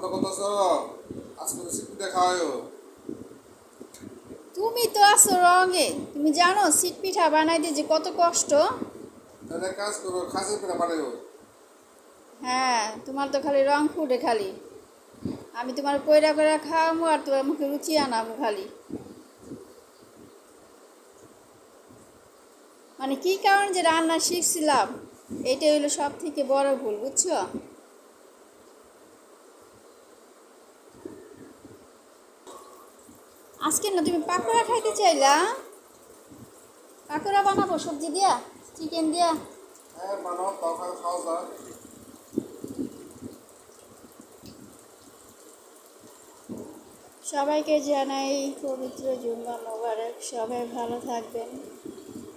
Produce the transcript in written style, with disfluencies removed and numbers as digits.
কথা কতছ আজকে তো সিট পিঠা খাওয়ায়ো। তুমি তো আছো রঙে, তুমি জানো সিট পিঠা বানাইতে যে কত কষ্ট। তাহলে এক কাজ করো, খাসির পিঠা বানায়ো। হ্যাঁ, তোমার তো খালি রং ফুটে খালি। আমি তোমার কইরা কইরা খাওয়ামু আর তোমার মুখে রুচি আনামু খালি। মানে কি কারণে যে রান্না শিখছিলাম, এইটা হইলো সব থেকে বড় ভুল, বুঝছো? আজকে না তুমি পাকোড়া খাইতে চাইলা? পাকোড়া বানাবো সবজি দিয়া, চিকেন দিয়া। হ্যাঁ বানাও, তাও খাওয়া যায়। সবাইকে জানাই পবিত্র জুম্মা মোবারক, সবাই ভালো থাকবেন।